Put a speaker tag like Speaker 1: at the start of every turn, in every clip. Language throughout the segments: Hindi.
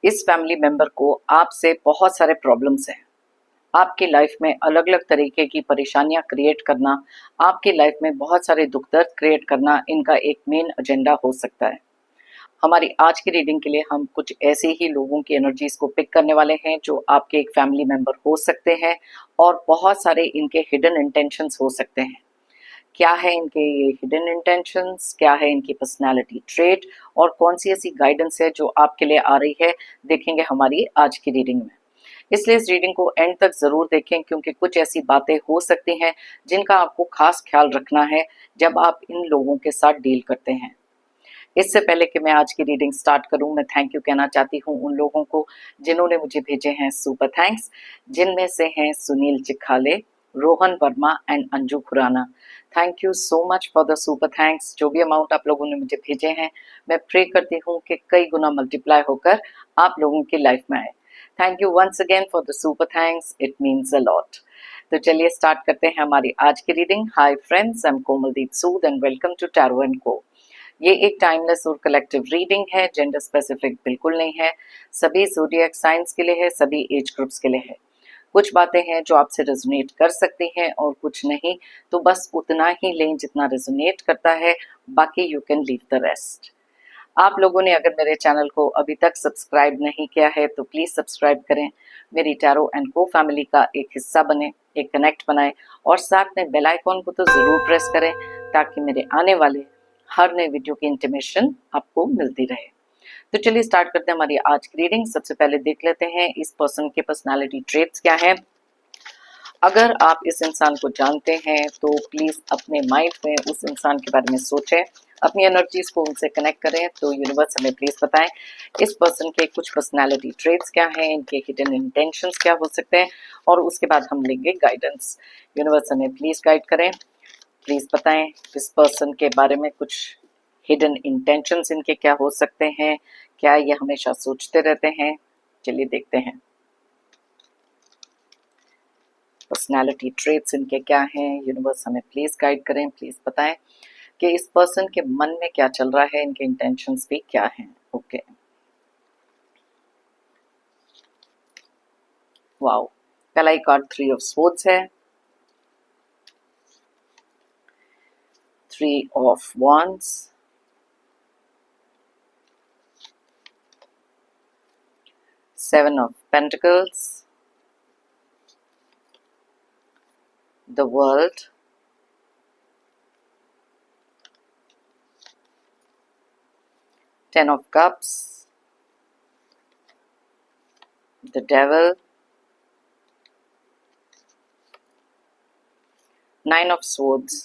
Speaker 1: इस फैमिली मेंबर को आपसे बहुत सारे प्रॉब्लम्स हैं। आपकी लाइफ में अलग अलग तरीके की परेशानियां क्रिएट करना, आपकी लाइफ में बहुत सारे दुख दर्द क्रिएट करना इनका एक मेन एजेंडा हो सकता है। हमारी आज की रीडिंग के लिए हम कुछ ऐसे ही लोगों की एनर्जीज को पिक करने वाले हैं जो आपके एक फैमिली मेंबर हो सकते हैं और बहुत सारे इनके हिडन इंटेंशंस हो सकते हैं। क्या है इनके ये हिडन इंटेंशंस, क्या है इनकी पर्सनालिटी ट्रेट और कौन सी ऐसी गाइडेंस है जो आपके लिए आ रही है, देखेंगे हमारी आज की रीडिंग में। इसलिए इस रीडिंग को एंड तक जरूर देखें क्योंकि कुछ ऐसी बातें हो सकती हैं जिनका आपको खास ख्याल रखना है जब आप इन लोगों के साथ डील करते हैं। इससे पहले कि मैं आज की रीडिंग स्टार्ट करूं, मैं थैंक यू कहना चाहती हूं उन लोगों को जिन्होंने मुझे भेजे हैं सुपर थैंक्स, जिनमें से हैं Sunil Chikhale, Rohan Verma and Anju Khurana. Thank you so much for the super thanks. जो भी अमाउंट आप लोगों ने मुझे भेजे हैं, मैं प्रे करती हूँ कि कई गुना मल्टीप्लाई होकर आप लोगों की लाइफ में आए। Thank you once again for the super thanks, it means a lot. तो चलिए स्टार्ट करते हैं हमारी आज की reading. Hi friends, I am Komaldeep Sood and welcome to Tarot and Co. ये एक टाइमलेस और कलेक्टिव रीडिंग है, जेंडर स्पेसिफिक बिल्कुल नहीं है। सभी ज़ोडिएक साइंस के लिए है, सभी एज ग्रुप्स के लिए है। कुछ बातें हैं जो आपसे रेजोनेट कर सकती हैं और कुछ नहीं, तो बस उतना ही लें जितना रेजोनेट करता है, बाकी you can leave the rest. आप लोगों ने अगर मेरे चैनल को अभी तक सब्सक्राइब नहीं किया है तो प्लीज़ सब्सक्राइब करें, मेरी टैरो एंड को फैमिली का एक हिस्सा बने, एक कनेक्ट बनाएं और साथ में बेल आइकॉन को तो ज़रूर प्रेस करें ताकि मेरे आने वाले हर नए वीडियो की इंटीमेशन आपको मिलती रहे। तो चलिए स्टार्ट करते हैं हमारी आज की रीडिंग। सबसे पहले देख लेते हैं इस पर्सन के पर्सनालिटी ट्रेट्स क्या है। अगर आप इस इंसान को जानते हैं तो प्लीज अपने माइंड में उस इंसान के बारे में सोचें, अपनी एनर्जीज को उनसे कनेक्ट करें। तो यूनिवर्स हमें प्लीज बताएं इस पर्सन के कुछ पर्सनालिटी ट्रेट्स क्या हैं, इनके हिडन इंटेंशंस क्या हो सकते हैं और उसके बाद हम लेंगे गाइडेंस। यूनिवर्स हमें प्लीज गाइड करें, प्लीज बताएं इस पर्सन के बारे में कुछ हिडन इंटेंशंस इनके क्या हो सकते हैं, क्या ये हमेशा सोचते रहते हैं। चलिए देखते हैं पर्सनालिटी ट्रेट्स इनके क्या हैं। यूनिवर्स हमें प्लीज गाइड करें, प्लीज बताएं कि इस पर्सन के मन में क्या चल रहा है, इनके इंटेंशंस भी क्या हैं। ओके, वाओ, पहला ही कार्ड 3 ऑफ स्वॉर्ड्स है, 3 of wands, 7 of pentacles, the world, Ten of cups, the devil, 9 of swords,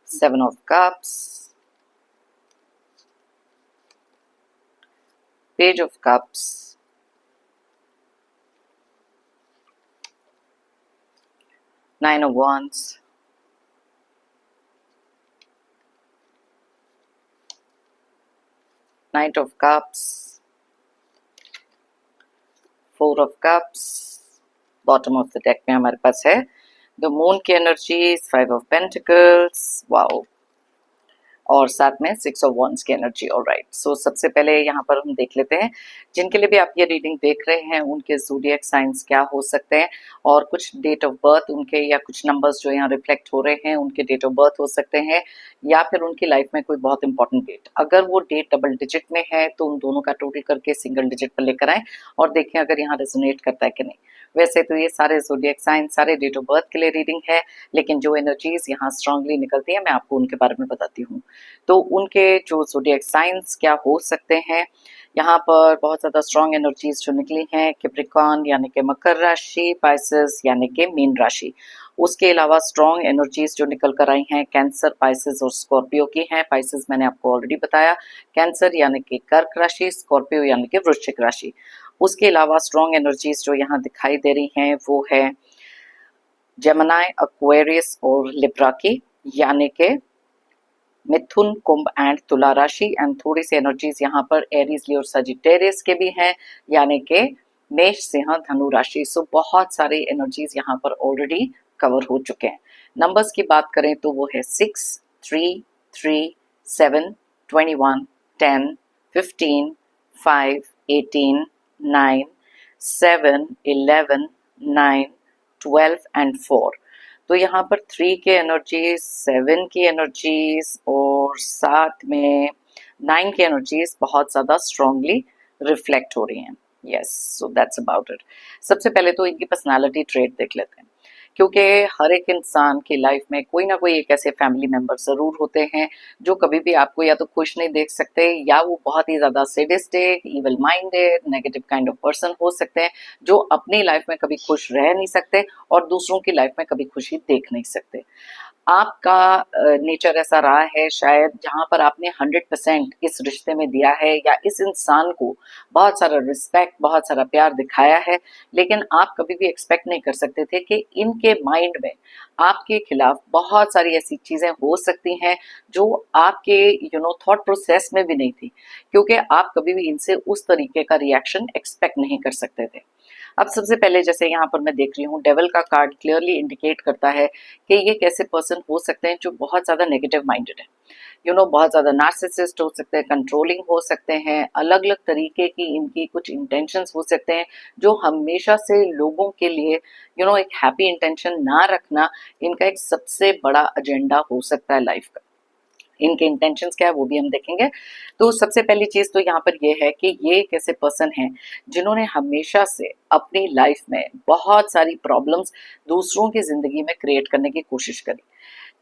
Speaker 1: Seven of cups, Page of cups, Nine of wands, Knight of cups, 4 of cups, bottom of the deck में हमारे पास है द मून की एनर्जी, 5 ऑफ पेंटिकल्स, वाओ, और साथ में 6 ऑफ wands की एनर्जी। ऑलराइट, सो सबसे पहले यहाँ पर हम देख लेते हैं जिनके लिए भी आप ये रीडिंग देख रहे हैं उनके ज़ोडिएक साइंस क्या हो सकते हैं और कुछ डेट ऑफ बर्थ उनके या कुछ नंबर्स जो यहाँ रिफ्लेक्ट हो रहे हैं उनके डेट ऑफ बर्थ हो सकते हैं या फिर उनकी लाइफ में कोई बहुत इंपॉर्टेंट डेट। अगर वो डेट डबल डिजिट में है तो उन दोनों का टोटल करके सिंगल डिजिट पर लेकर आए और देखें अगर यहाँ रेजोनेट करता है कि नहीं। वैसे तो ये सारे ज़ोडिएक साइंस, सारे डेट ऑफ बर्थ के लिए रीडिंग है, लेकिन जो एनर्जीज यहाँ स्ट्रांगली निकलती है मैं आपको उनके बारे में बताती हूँ। तो उनके जो ज़ोडिएक साइंस क्या हो सकते हैं, यहाँ पर बहुत ज़्यादा स्ट्रॉन्ग एनर्जीज जो निकली हैं, कैप्रिकॉर्न यानी कि मकर राशि, पाइसेस यानी कि मीन राशि। उसके अलावा स्ट्रॉन्ग एनर्जीज जो निकल कर आई हैं कैंसर, पाइसेस और स्कॉर्पियो की हैं। पाइसेस मैंने आपको ऑलरेडी बताया, कैंसर यानी कि कर्क राशि, स्कॉर्पियो यानी कि वृश्चिक राशि। उसके अलावा स्ट्रॉन्ग एनर्जीज जो यहाँ दिखाई दे रही हैं वो है जेमिनी, एक्वेरियस और लिब्रा की, यानी कि मिथुन, कुंभ एंड तुला राशि। एंड थोड़ी सी एनर्जीज यहाँ पर एरीज, लियो और सजिटेरियस के भी हैं, यानी कि मेष, सिंह, धनु राशि। सो बहुत सारे एनर्जीज यहाँ पर ऑलरेडी कवर हो चुके हैं। नंबर्स की बात करें तो वो है 6, 3, 3, 7, 21, 10, 15, 5, 18, 9, 7, 11, 9, 12 एंड 4। तो यहाँ पर 3 की एनर्जीज, 7 की एनर्जीज और साथ में 9 की एनर्जीज बहुत ज़्यादा स्ट्रांगली रिफ्लेक्ट हो रही हैं। Yes, so that's about it. सबसे पहले तो इनकी पर्सनालिटी ट्रेट देख लेते हैं, क्योंकि हर एक इंसान की लाइफ में कोई ना कोई एक ऐसे फैमिली मेंबर ज़रूर होते हैं जो कभी भी आपको या तो खुश नहीं देख सकते, या वो बहुत ही ज़्यादा sadistic, evil minded, negative kind of person हो सकते हैं, जो अपनी लाइफ में कभी खुश रह नहीं सकते और दूसरों की लाइफ में कभी खुशी देख नहीं सकते। आपका नेचर ऐसा रहा है शायद, जहाँ पर आपने 100% इस रिश्ते में दिया है या इस इंसान को बहुत सारा रिस्पेक्ट, बहुत सारा प्यार दिखाया है, लेकिन आप कभी भी एक्सपेक्ट नहीं कर सकते थे कि इनके माइंड में आपके खिलाफ बहुत सारी ऐसी चीज़ें हो सकती हैं जो आपके थॉट प्रोसेस में भी नहीं थी, क्योंकि आप कभी भी इनसे उस तरीके का रिएक्शन एक्सपेक्ट नहीं कर सकते थे। अब सबसे पहले जैसे यहाँ पर मैं देख रही हूँ, डेविल का कार्ड क्लियरली इंडिकेट करता है कि ये कैसे पर्सन हो सकते हैं जो बहुत ज़्यादा नेगेटिव माइंडेड है, बहुत ज़्यादा नार्सिसिस्ट हो सकते हैं, कंट्रोलिंग हो सकते हैं, अलग अलग तरीके की इनकी कुछ इंटेंशंस हो सकते हैं, जो हमेशा से लोगों के लिए एक हैप्पी इंटेंशन ना रखना इनका एक सबसे बड़ा एजेंडा हो सकता है लाइफ का। इनके इंटेंशंस क्या है वो भी हम देखेंगे। तो सबसे पहली चीज़ तो यहाँ पर ये है कि ये एक ऐसे पर्सन हैं जिन्होंने हमेशा से अपनी लाइफ में बहुत सारी प्रॉब्लम्स दूसरों की ज़िंदगी में क्रिएट करने की कोशिश करी।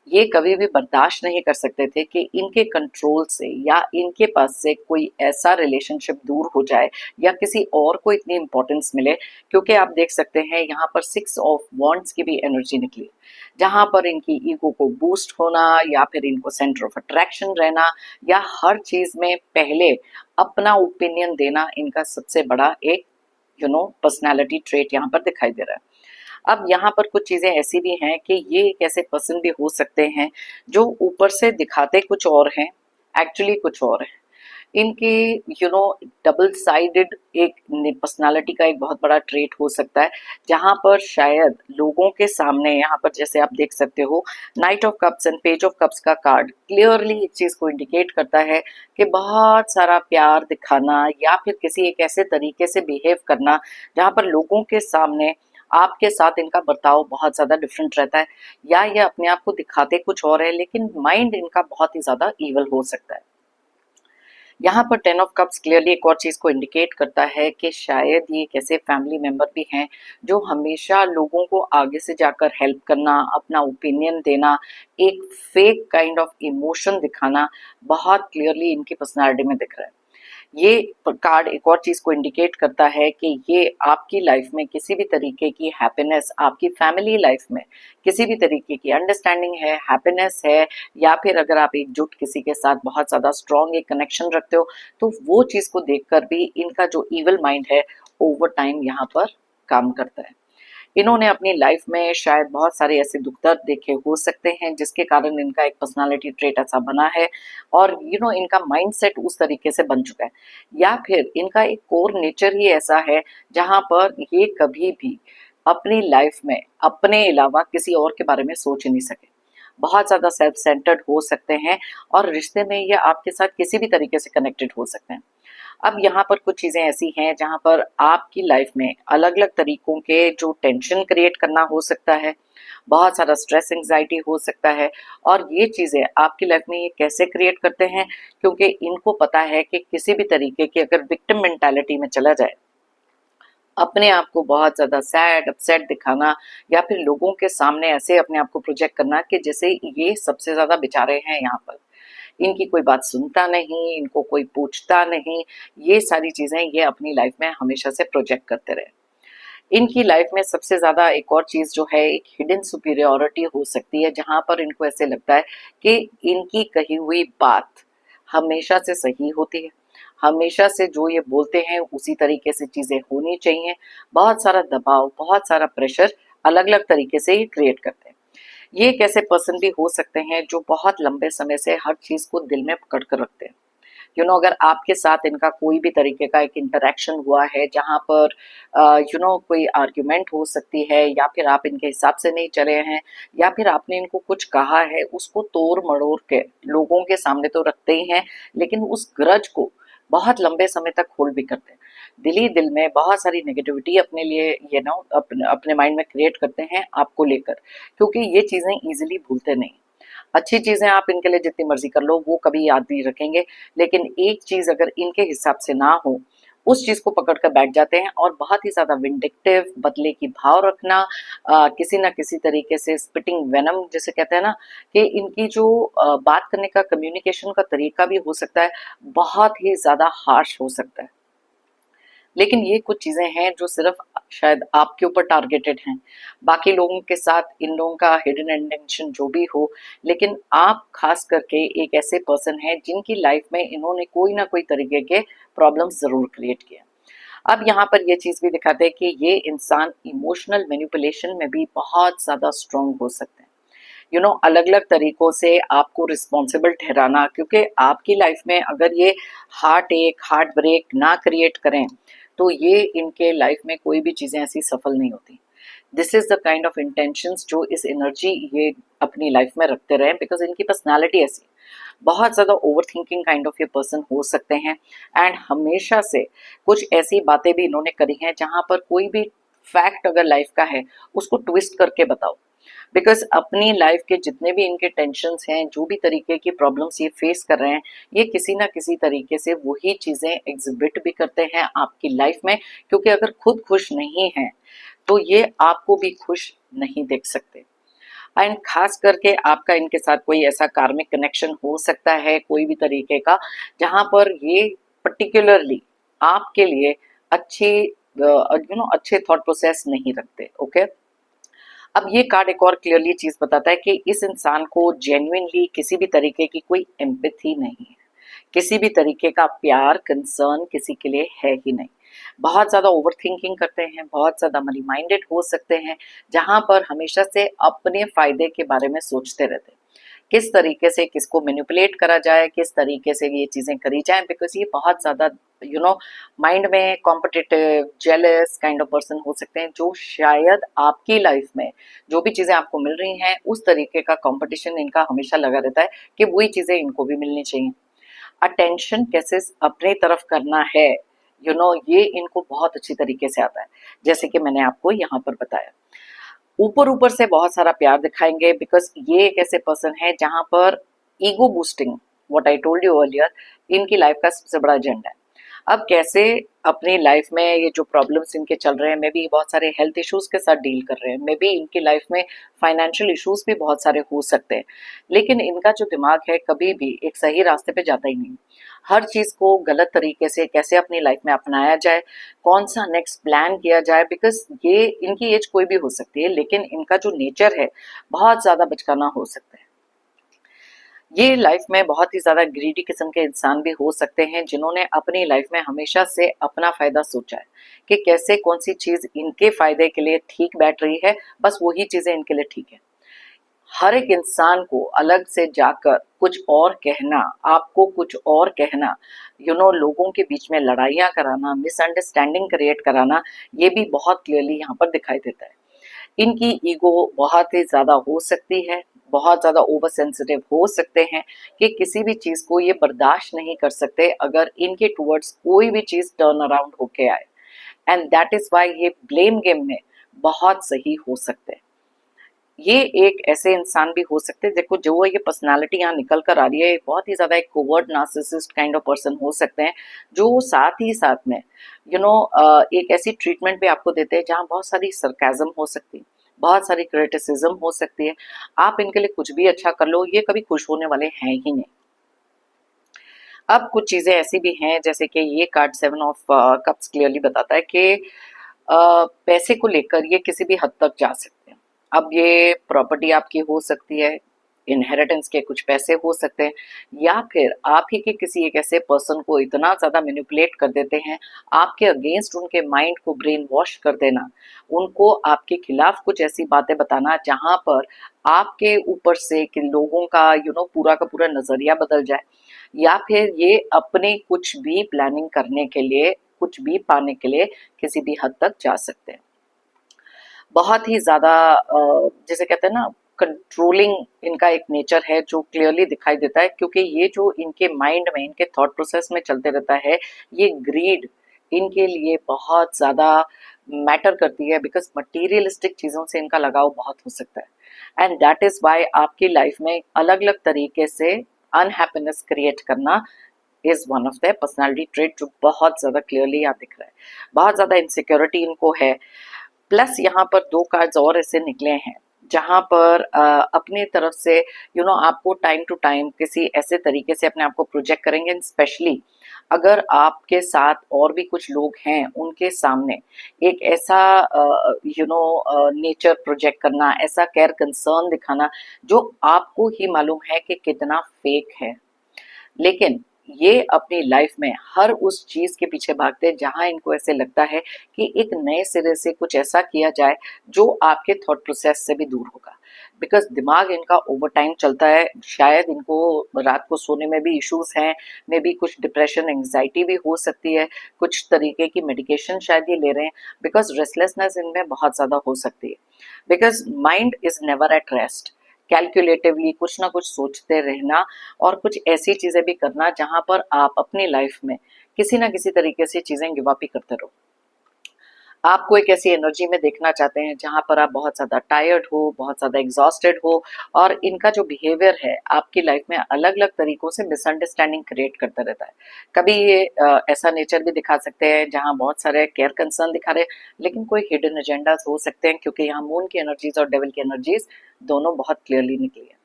Speaker 1: ये कभी भी बर्दाश्त नहीं कर सकते थे कि इनके कंट्रोल से या इनके पास से कोई ऐसा रिलेशनशिप दूर हो जाए या किसी और को इतनी इंपॉर्टेंस मिले, क्योंकि आप देख सकते हैं यहाँ पर 6 ऑफ वॉन्ड्स की भी एनर्जी निकली, जहाँ पर इनकी ईगो को बूस्ट होना या फिर इनको सेंटर ऑफ अट्रैक्शन रहना या हर चीज़ में पहले अपना ओपिनियन देना इनका सबसे बड़ा एक पर्सनैलिटी ट्रेट यहाँ पर दिखाई दे रहा है। अब यहाँ पर कुछ चीज़ें ऐसी भी हैं कि ये एक ऐसे पर्सन भी हो सकते हैं जो ऊपर से दिखाते कुछ और हैं, एक्चुअली कुछ और है। इनकी डबल साइडेड एक पर्सनालिटी का एक बहुत बड़ा ट्रेट हो सकता है, जहाँ पर शायद लोगों के सामने, यहाँ पर जैसे आप देख सकते हो, night of cups and page of cups का कार्ड क्लियरली एक चीज़ को इंडिकेट करता है कि बहुत सारा प्यार दिखाना या फिर किसी एक ऐसे तरीके से बिहेव करना जहाँ पर लोगों के सामने आपके साथ इनका बर्ताव बहुत ज़्यादा डिफरेंट रहता है, या ये अपने आप को दिखाते कुछ और है लेकिन माइंड इनका बहुत ही ज़्यादा ईवल हो सकता है। यहाँ पर 10 ऑफ कप्स क्लियरली एक और चीज़ को इंडिकेट करता है कि शायद ये एक ऐसे फैमिली मेंबर भी हैं जो हमेशा लोगों को आगे से जाकर हेल्प करना, अपना ओपिनियन देना, एक फेक काइंड ऑफ इमोशन दिखाना बहुत क्लियरली इनकी पर्सनालिटी में दिख रहा है। ये कार्ड एक और चीज़ को इंडिकेट करता है कि ये आपकी लाइफ में किसी भी तरीके की हैप्पीनेस, आपकी फैमिली लाइफ में किसी भी तरीके की अंडरस्टैंडिंग है, हैप्पीनेस है, या फिर अगर आप एकजुट किसी के साथ बहुत ज़्यादा स्ट्रॉन्ग एक कनेक्शन रखते हो, तो वो चीज़ को देखकर भी इनका जो ईवल माइंड है ओवर टाइम यहाँ पर काम करता है। इन्होंने अपनी लाइफ में शायद बहुत सारे ऐसे दुख दर्द देखे हो सकते हैं जिसके कारण इनका एक पर्सनालिटी ट्रेट ऐसा बना है, और इनका माइंडसेट उस तरीके से बन चुका है, या फिर इनका एक कोर नेचर ही ऐसा है जहां पर ये कभी भी अपनी लाइफ में अपने अलावा किसी और के बारे में सोच ही नहीं सके, बहुत ज़्यादा सेल्फ सेंटर्ड हो सकते हैं, और रिश्ते में ये आपके साथ किसी भी तरीके से कनेक्टेड हो सकते हैं। अब यहाँ पर कुछ चीज़ें ऐसी हैं जहाँ पर आपकी लाइफ में अलग अलग तरीकों के जो टेंशन क्रिएट करना हो सकता है, बहुत सारा स्ट्रेस एंजाइटी हो सकता है, और ये चीज़ें आपकी लाइफ में ये कैसे क्रिएट करते हैं, क्योंकि इनको पता है कि किसी भी तरीके की अगर विक्टिम मेंटालिटी में चला जाए, अपने आप को बहुत ज़्यादा सैड अपसेट दिखाना या फिर लोगों के सामने ऐसे अपने आप को प्रोजेक्ट करना कि जैसे ये सबसे ज़्यादा बेचारे हैं, यहाँ पर इनकी कोई बात सुनता नहीं, इनको कोई पूछता नहीं, ये सारी चीज़ें ये अपनी लाइफ में हमेशा से प्रोजेक्ट करते रहे। इनकी लाइफ में सबसे ज़्यादा एक और चीज़ जो है, एक हिडन सुपीरियॉरिटी हो सकती है, जहाँ पर इनको ऐसे लगता है कि इनकी कही हुई बात हमेशा से सही होती है, हमेशा से जो ये बोलते हैं उसी तरीके से चीज़ें होनी चाहिए। बहुत सारा दबाव, बहुत सारा प्रेशर अलग अलग तरीके से ये क्रिएट करते हैं। ये एक ऐसे पर्सन भी हो सकते हैं जो बहुत लंबे समय से हर चीज़ को दिल में पकड़ कर रखते हैं, अगर आपके साथ इनका कोई भी तरीके का एक इंटरेक्शन हुआ है जहाँ पर कोई आर्ग्यूमेंट हो सकती है, या फिर आप इनके हिसाब से नहीं चले हैं, या फिर आपने इनको कुछ कहा है उसको तोड़ मड़ोड़ के लोगों के सामने तो रखते ही हैं, लेकिन उस ग्रज को बहुत लंबे समय तक होल्ड भी करते हैं। दिल ही दिल में बहुत सारी नेगेटिविटी अपने लिए अपने माइंड में क्रिएट करते हैं आपको लेकर, क्योंकि ये चीजें इजीली भूलते नहीं। अच्छी चीजें आप इनके लिए जितनी मर्जी कर लो वो कभी याद नहीं रखेंगे, लेकिन एक चीज अगर इनके हिसाब से ना हो उस चीज को पकड़ कर बैठ जाते हैं और बहुत ही ज्यादा विंडिक्टिव, बदले की भाव रखना, किसी ना किसी तरीके से स्पिटिंग वेनम जिसे कहते हैं ना, कि इनकी जो बात करने का कम्युनिकेशन का तरीका भी हो सकता है बहुत ही ज्यादा हार्श हो सकता है। लेकिन ये कुछ चीजें हैं जो सिर्फ शायद आपके ऊपर टारगेटेड हैं, बाकी लोगों के साथ इन लोगों का हिडन इंटेंशन जो भी हो, लेकिन आप खास करके एक ऐसे पर्सन हैं जिनकी लाइफ में इन्होंने कोई ना कोई तरीके के प्रॉब्लम्स जरूर क्रिएट किए। अब यहाँ पर ये चीज भी दिखाते हैं कि ये इंसान इमोशनल मैनिपुलेशन में भी बहुत ज्यादा स्ट्रांग हो सकते हैं। अलग अलग तरीकों से आपको रिस्पॉन्सिबल ठहराना, क्योंकि आपकी लाइफ में अगर ये हार्ट ब्रेक ना क्रिएट करें तो ये इनके लाइफ में कोई भी चीजें ऐसी सफल नहीं होती। This is the kind of intentions जो इस एनर्जी ये अपनी लाइफ में रखते रहे, बिकॉज इनकी पर्सनालिटी ऐसी बहुत ज्यादा ओवर थिंकिंग काइंड ऑफ ये पर्सन हो सकते हैं। एंड हमेशा से कुछ ऐसी बातें भी इन्होंने करी हैं जहां पर कोई भी फैक्ट अगर लाइफ का है उसको ट्विस्ट करके बताओ, बिकॉज अपनी लाइफ के जितने भी इनके टेंशन्स हैं, जो भी तरीके की प्रॉब्लम्स ये फेस कर रहे हैं, ये किसी ना किसी तरीके से वही चीजें एग्जिबिट भी करते हैं आपकी लाइफ में, क्योंकि अगर खुद खुश नहीं है तो ये आपको भी खुश नहीं देख सकते। एंड खास करके आपका इनके साथ कोई ऐसा कार्मिक कनेक्शन हो सकता है कोई भी तरीके का, जहां पर ये पर्टिकुलरली आपके लिए अच्छी अच्छे थॉट प्रोसेस नहीं रखते। ओके, अब ये कार्ड एक और क्लियरली चीज बताता है कि इस इंसान को जेन्युइनली किसी भी तरीके की कोई एम्पैथी नहीं है, किसी भी तरीके का प्यार कंसर्न किसी के लिए है ही नहीं। बहुत ज्यादा ओवर थिंकिंग करते हैं, बहुत ज्यादा मनी माइंडेड हो सकते हैं, जहां पर हमेशा से अपने फायदे के बारे में सोचते रहते हैं, किस तरीके से किसको मैनिपुलेट करा जाए, किस तरीके से ये चीजें करी जाए, बिकॉज ये बहुत ज्यादा माइंड में competitive jealous kind of person हो सकते हैं, जो शायद आपकी लाइफ में जो भी चीजें आपको मिल रही हैं उस तरीके का कंपटीशन इनका हमेशा लगा रहता है कि वही चीजें इनको भी मिलनी चाहिए। अटेंशन कैसे अपने तरफ करना है, ये इनको बहुत अच्छी तरीके से आता है, जैसे कि मैंने आपको यहाँ पर बताया। ऊपर ऊपर से बहुत सारा प्यार दिखाएंगे, बिकॉज ये एक ऐसे पर्सन है जहां पर ego boosting, what I told you earlier, इनकी लाइफ का सबसे बड़ा एजेंडा है। अब कैसे अपनी लाइफ में ये जो प्रॉब्लम्स इनके चल रहे हैं, मे बी बहुत सारे हेल्थ इश्यूज के साथ डील कर रहे हैं, मे बी इनकी लाइफ में फाइनेंशियल इश्यूज भी बहुत सारे हो सकते हैं, लेकिन इनका जो दिमाग है कभी भी एक सही रास्ते पे जाता ही नहीं। हर चीज को गलत तरीके से कैसे अपनी लाइफ में अपनाया जाए, कौन सा नेक्स्ट प्लान किया जाए, बिकॉज ये इनकी एज कोई भी हो सकती है, लेकिन इनका जो नेचर है बहुत ज्यादा बचकाना हो सकता है। ये लाइफ में बहुत ही ज्यादा ग्रीडी किस्म के इंसान भी हो सकते हैं, जिन्होंने अपनी लाइफ में हमेशा से अपना फायदा सोचा है कि कैसे कौन सी चीज इनके फायदे के लिए ठीक बैठ रही है, बस वही चीजें इनके लिए ठीक है। हर एक इंसान को अलग से जाकर कुछ और कहना, आपको कुछ और कहना, लोगों के बीच में लड़ाइयां कराना, मिसअंडरस्टैंडिंग क्रिएट कराना, ये भी बहुत क्लियरली यहाँ पर दिखाई देता है। इनकी ईगो बहुत ही ज्यादा हो सकती है, बहुत ज्यादा ओवर सेंसिटिव हो सकते हैं, कि किसी भी चीज को ये बर्दाश्त नहीं कर सकते अगर इनके टूवर्ड्स कोई भी चीज टर्न अराउंड होके आए। एंड दैट इज वाई ये ब्लेम गेम में बहुत सही हो सकते हैं। ये एक ऐसे इंसान भी हो सकते हैं, देखो जो ये पर्सनालिटी यहाँ निकल कर आ रही है, बहुत ही ज्यादा एक covert narcissist kind of person हो सकते हैं, जो साथ ही साथ में एक ऐसी ट्रीटमेंट भी आपको देते हैं जहाँ बहुत सारी सरकाजम हो सकती है, बहुत सारी क्रिटिसिज्म हो सकती है। आप इनके लिए कुछ भी अच्छा कर लो, ये कभी खुश होने वाले हैं ही नहीं। अब कुछ चीजें ऐसी भी हैं, जैसे कि ये कार्ड 7 ऑफ कप्स क्लियरली बताता है कि पैसे को लेकर ये किसी भी हद तक जा सकते हैं। अब ये प्रॉपर्टी आपकी हो सकती है, इनहेरिटेंस के कुछ पैसे हो सकते हैं, या फिर आप ही के किसी एक ऐसे पर्सन को इतना ज्यादा मैनिपुलेट कर देते हैं, आपके अगेंस्ट उनके माइंड को ब्रेन वॉश कर देना, उनको आपके खिलाफ कुछ ऐसी बातें बताना जहां पर आपके ऊपर से कि लोगों का पूरा का पूरा नजरिया बदल जाए, या फिर ये अपने कुछ भी प्लानिंग करने के लिए, कुछ भी पाने के लिए किसी भी हद तक जा सकते हैं। बहुत ही ज़्यादा जिसे कहते हैं ना, कंट्रोलिंग इनका एक नेचर है जो क्लियरली दिखाई देता है, क्योंकि ये जो इनके माइंड में, इनके थॉट प्रोसेस में चलते रहता है, ये ग्रीड इनके लिए बहुत ज़्यादा मैटर करती है, बिकॉज मटीरियलिस्टिक चीज़ों से इनका लगाव बहुत हो सकता है। एंड दैट इज़ वाई आपकी लाइफ में अलग अलग तरीके से अनहैप्पीनेस क्रिएट करना is one of the personality trait जो बहुत ज़्यादा क्लियरली यहाँ दिख रहा है। बहुत ज़्यादा इनसिक्योरिटी इनको है। प्लस यहाँ पर दो कार्ड्स और ऐसे निकले हैं जहाँ पर अपनी तरफ से आपको टाइम टू टाइम किसी ऐसे तरीके से अपने आप को प्रोजेक्ट करेंगे, स्पेशली अगर आपके साथ और भी कुछ लोग हैं उनके सामने एक ऐसा नेचर प्रोजेक्ट करना, ऐसा केयर कंसर्न दिखाना जो आपको ही मालूम है कि कितना फेक है, लेकिन ये अपनी लाइफ में हर उस चीज के पीछे भागते हैं जहां इनको ऐसे लगता है कि एक नए सिरे से कुछ ऐसा किया जाए जो आपके थॉट प्रोसेस से भी दूर होगा। बिकॉज दिमाग इनका ओवर टाइम चलता है, शायद इनको रात को सोने में भी इश्यूज हैं, मे बी कुछ डिप्रेशन एंग्जाइटी भी हो सकती है, कुछ तरीके की मेडिकेशन शायद ये ले रहे हैं, बिकॉज रेस्टलेसनेस इनमें बहुत ज्यादा हो सकती है। Because mind is never at rest. Calculatively कुछ ना कुछ सोचते रहना और कुछ ऐसी चीजें भी करना जहां पर आप अपनी लाइफ में किसी ना किसी तरीके से चीजें गिव अप ही करते रहो। आपको एक ऐसी एनर्जी में देखना चाहते हैं जहां पर आप बहुत ज्यादा टायर्ड हो, बहुत ज्यादा एग्जॉस्टेड हो, और इनका जो बिहेवियर है आपकी लाइफ में अलग अलग तरीकों से मिसअंडरस्टैंडिंग क्रिएट करता रहता है। कभी ये ऐसा नेचर भी दिखा सकते हैं जहां बहुत सारे केयर कंसर्न दिखा रहे हैं, लेकिन कोई हिडन एजेंडाज हो सकते हैं, क्योंकि यहाँ मून की एनर्जीज और डेविल की एनर्जीज दोनों बहुत क्लियरली निकली है।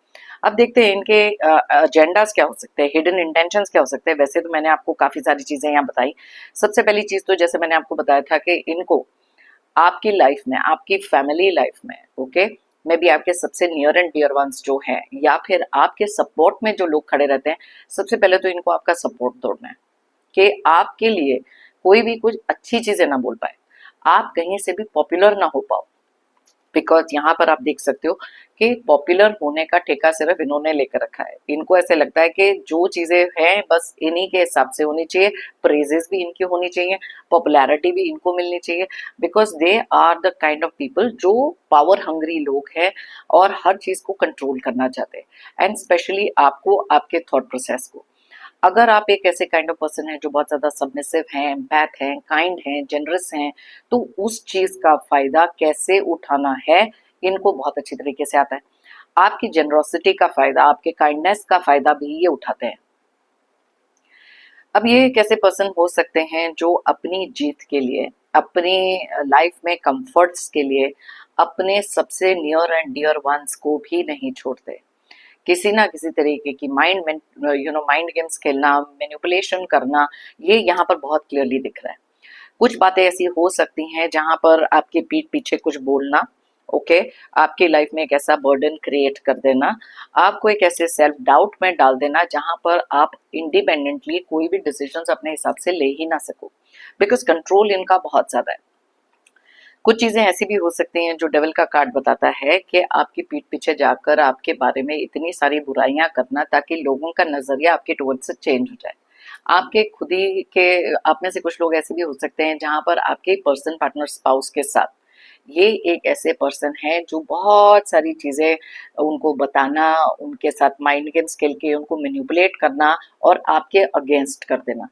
Speaker 1: अब देखते हैं इनके एजेंडाज क्या हो सकते हैं, हिडन इंटेंशंस क्या हो सकते हैं। वैसे तो मैंने आपको काफी सारी चीजें यहाँ बताई। सबसे पहली चीज तो जैसे मैंने आपको बताया था कि इनको आपकी लाइफ में, आपकी फैमिली लाइफ में, ओके, मे बी आपके सबसे नियर एंड डियर वंस जो हैं, या फिर आपके सपोर्ट में जो लोग खड़े रहते हैं, सबसे पहले तो इनको आपका सपोर्ट तोड़ना है कि आपके लिए कोई भी कुछ अच्छी चीजें ना बोल पाए, आप कहीं से भी पॉपुलर ना हो पाओ। बिकॉज यहाँ पर आप देख सकते हो कि पॉपुलर होने का ठेका सिर्फ इन्होंने लेकर रखा है। इनको ऐसे लगता है कि जो चीजें हैं बस इन्हीं के हिसाब से होनी चाहिए, प्रेजेस भी इनकी होनी चाहिए, पॉपुलैरिटी भी इनको मिलनी चाहिए, because they are the kind of people जो पावर हंग्री लोग हैं और हर चीज को कंट्रोल करना चाहते हैं, एंड स्पेशली आपको, आपके थॉट प्रोसेस को। अगर आप एक ऐसे काइंड ऑफ पर्सन है जो बहुत ज्यादा सबमिसिव हैं, एम्पैथ हैं, काइंड हैं, जनरस हैं, तो उस चीज का फायदा कैसे उठाना है इनको बहुत अच्छी तरीके से आता है। आपकी जेनरोसिटी का फायदा, आपके काइंडनेस का फायदा भी ये उठाते हैं। अब ये एक ऐसे पर्सन हो सकते हैं जो अपनी जीत के लिए, अपनी लाइफ में कंफर्ट्स के लिए अपने सबसे नियर एंड डियर वंस को भी नहीं छोड़ते। किसी ना किसी तरीके की माइंड गेम्स खेलना, मैनिपुलेशन करना, ये यहाँ पर बहुत क्लियरली दिख रहा है। कुछ बातें ऐसी हो सकती हैं जहां पर आपके पीठ पीछे कुछ बोलना, ओके, आपकी लाइफ में एक ऐसा बर्डन क्रिएट कर देना, आपको एक ऐसे सेल्फ डाउट में डाल देना जहां पर आप इंडिपेंडेंटली कोई भी डिसीजंस अपने हिसाब से ले ही ना सको, बिकॉज कंट्रोल इनका बहुत ज्यादा है। कुछ चीजें ऐसी भी हो सकती हैं जो डेविल का कार्ड बताता है कि आपकी पीठ पीछे जाकर आपके बारे में इतनी सारी बुराइयां करना ताकि लोगों का नजरिया आपके टुवर्ड्स से चेंज हो जाए। आपके खुद ही के, आप में से कुछ लोग ऐसे भी हो सकते हैं जहां पर आपके पर्सन, पार्टनर, स्पाउस के साथ ये एक ऐसे पर्सन है जो बहुत सारी चीजें उनको बताना, उनके साथ माइंड गेम्स खेल के उनको मैनिपुलेट करना और आपके अगेंस्ट कर देना।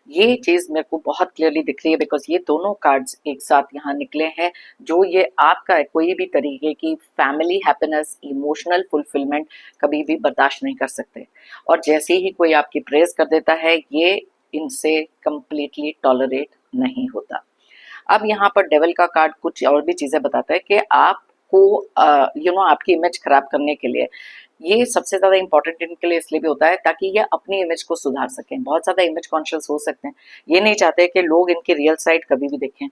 Speaker 1: ये चीज मेरे को बहुत क्लियरली दिख रही है, बिकॉज ये दोनों कार्ड्स एक साथ यहाँ निकले हैं जो ये आपका कोई भी तरीके की फैमिली हैप्पीनेस, इमोशनल फुलफिलमेंट कभी भी बर्दाश्त नहीं कर सकते। और जैसे ही कोई आपकी प्रेज कर देता है, ये इनसे कंप्लीटली टॉलरेट नहीं होता। अब यहाँ पर डेविल का कार्ड कुछ और भी चीजें बताता है कि आपको आपकी इमेज खराब करने के लिए, ये सबसे ज्यादा इंपॉर्टेंट इनके लिए इसलिए भी होता है ताकि ये अपनी इमेज को सुधार सकें। बहुत ज्यादा इमेज कॉन्शियस हो सकते हैं, ये नहीं चाहते कि लोग इनकी रियल साइड कभी भी देखें,